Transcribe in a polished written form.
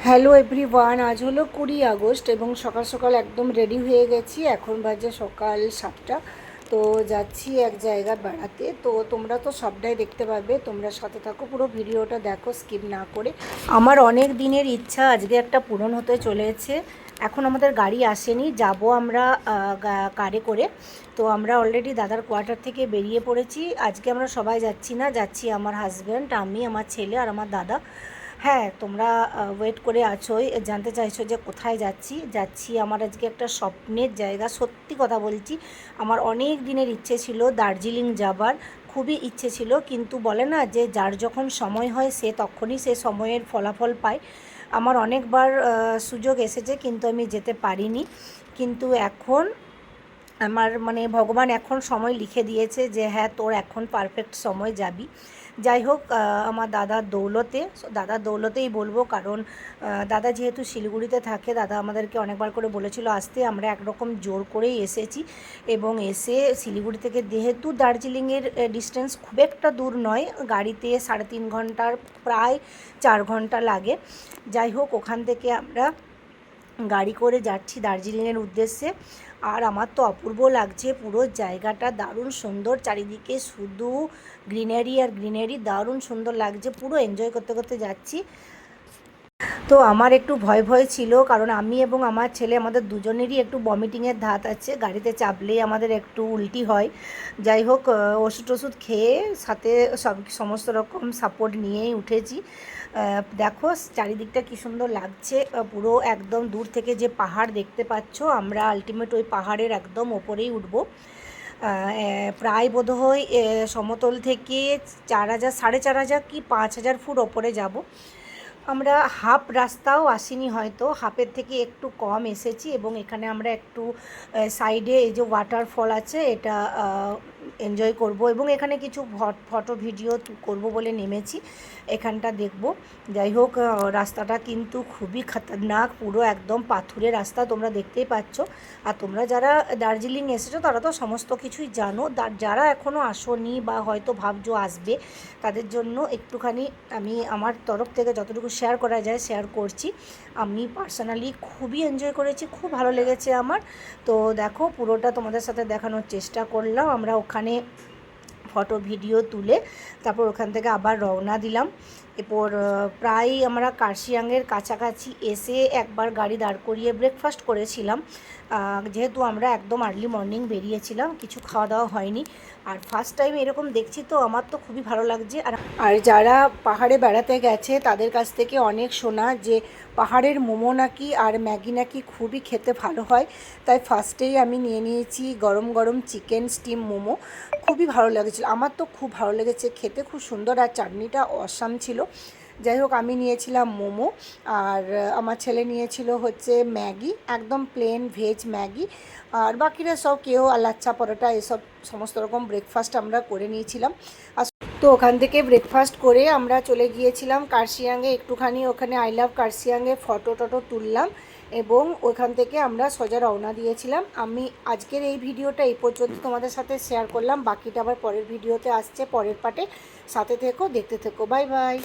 Hello everyone, আজ হলো 20 August এবং সকাল সকাল একদম রেডি হয়ে গেছি। এখন বাজে সকাল 7টা। তো যাচ্ছি এক জায়গা বেড়াতে। তো তোমরা তো সবটাই দেখতে পাবে, তোমরা সাথে থাকো, পুরো ভিডিওটা দেখো স্কিপ না করে। আমার অনেক দিনের ইচ্ছা আজকে একটা পূরণ হতে চলেছে। এখন আমাদের গাড়ি আসেনি, যাব আমরা কারে করে। তো আমরা অলরেডি দাদার কোয়ার্টার থেকে বেরিয়ে পড়েছি। আজকে আমরা সবাই যাচ্ছি না, যাচ্ছি আমার হাজব্যান্ড, আমি, আমার ছেলে আর আমার দাদা। হ্যাঁ, তোমরা ওয়েট করে আছোই, জানতে চাইছো যে কোথায় যাচ্ছি আমার আজকে একটা স্বপ্নের জায়গা। সত্যি কথা বলছি, আমার অনেক দিনের ইচ্ছে ছিল দার্জিলিং যাবার, খুবই ইচ্ছে ছিল। কিন্তু বলে না যে যার যখন সময় হয় সে তখনই সে সময়ের ফলাফল পায়। আমার অনেকবার সুযোগ এসেছে কিন্তু আমি যেতে পারিনি। কিন্তু এখন আমার মানে ভগবান এখন সময় লিখে দিয়েছে যে হ্যাঁ, তোর এখন পারফেক্ট সময় যাবি। যাই হোক, আমার দাদার দৌলতেই বলবো, কারণ দাদা যেহেতু শিলিগুড়িতে থাকে, দাদা আমাদেরকে অনেকবার করে বলেছিল আসতে, আমরা একরকম জোর করেই এসেছি। এবং এসে শিলিগুড়ি থেকে যেহেতু দার্জিলিংয়ের ডিস্টেন্স খুব একটা দূর নয়, গাড়িতে 3.5 ঘন্টার প্রায় 4 ঘন্টা লাগে। যাই হোক, ওখান থেকে আমরা গাড়ি করে যাচ্ছি দার্জিলিংয়ের উদ্দেশ্যে। আর আমার তো অপূর্ব লাগছে, পুরো জায়গাটা দারুণ সুন্দর, চারিদিকে শুধু গ্রিনারি আর গ্রিনারি, দারুণ সুন্দর লাগছে, পুরো এনজয় করতে করতে যাচ্ছি। তো আমার একটু ভয় ভয় ছিল, কারণ আমি এবং আমার ছেলে আমাদের দুজনেরই একটু ভমিটিংয়ের ধাত আছে, গাড়িতে চাপলেই আমাদের একটু উল্টি হয়। যাই হোক, ওষুধ টষুধ খেয়ে সাথে সমস্ত রকম সাপোর্ট নিয়েই উঠেছি। দেখো চারিদিকটা কী সুন্দর লাগছে, পুরো একদম দূর থেকে যে পাহাড় দেখতে পাচ্ছ, আমরা আলটিমেট ওই পাহাড়ের একদম ওপরেই উঠবো। প্রায় বোধহয় সমতল থেকে 4,000, 4,500 কি 5,000 ফুট ওপরে যাব আমরা। হাফ রাস্তাও আসিনি, হয়তো হাফের থেকে একটু কম এসেছি। এবং এখানে আমরা একটু সাইডে এই যে ওয়াটারফল আছে, এটা এনজয় করব এবং এখানে কিছু ফটো ভিডিও করব বলে নেমেছি, এখানটা দেখব। যাই হোক, রাস্তাটা কিন্তু খুবই খতরনাক, পুরো একদম পাথুরে রাস্তা, তোমরা দেখতেই পাচ্ছ। আর তোমরা যারা দার্জিলিং এসেছো তারা তো সমস্ত কিছুই জানো, যারা এখনও আসোনি বা হয়তো ভাবছো আসবে, তাদের জন্য একটুখানি আমি আমার তরফ থেকে যতটুকু শেয়ার করা যায় শেয়ার করছি। আমি পার্সোনালি খুবই এনজয় করেছি, খুব ভালো লেগেছে আমার। তো দেখো, পুরোটা তোমাদের সাথে দেখানোর চেষ্টা করলাম। আমরা ওখানে ফটো ভিডিও তুলে তারপর ওখান থেকে আবার রওনা দিলাম। এরপর প্রায় আমরা কার্শিয়াংয়ের কাছাকাছি এসে একবার গাড়ি দাঁড় করিয়ে ব্রেকফাস্ট করেছিলাম, যেহেতু আমরা একদম আর্লি মর্নিং বেরিয়েছিলাম, কিছু খাওয়া দাওয়া হয়নি। আর ফার্স্ট টাইম এরকম দেখছি, তো আমার তো খুবই ভালো লাগছে। আর যারা পাহাড়ে বেড়াতে গেছে তাদের কাছ থেকে অনেক শোনা যে পাহাড়ের মোমো নাকি আর ম্যাগি নাকি খুবই খেতে ভালো হয়। তাই ফার্স্টেই আমি নিয়ে নিয়েছি গরম গরম চিকেন স্টিম মোমো, খুবই ভালো লেগেছিলো, আমার তো খুব ভালো লেগেছে খেতে, খুব সুন্দর, আর চাটনিটা অসাম ছিল। যাই হোক, আমি নিয়েছিলাম মোমো, আর আমার ছেলে নিয়েছিল হচ্ছে ম্যাগি, একদম প্লেন ভেজ ম্যাগি। আর বাকিরা সব কেউ লাচ্ছা পরোটা এসব সমস্ত রকম ব্রেকফাস্ট আমরা করে নিয়েছিলাম। আর তো ওখান থেকে ব্রেকফাস্ট করে আমরা চলে গিয়েছিলাম কার্শিয়াংয়ে, একটুখানি ওখানে আই লাভ কার্শিয়াংয়ে ফটো টটো তুললাম এবং ওখান থেকে আমরা সোজা রওনা দিয়েছিলাম। আমি আজকের এই ভিডিওটা এই পর্যন্ত তোমাদের সাথে শেয়ার করলাম, বাকিটা আবার পরের ভিডিওতে আসছে, পরের পার্টে। সাথে থেকো, দেখতে থেকো, বাই বাই।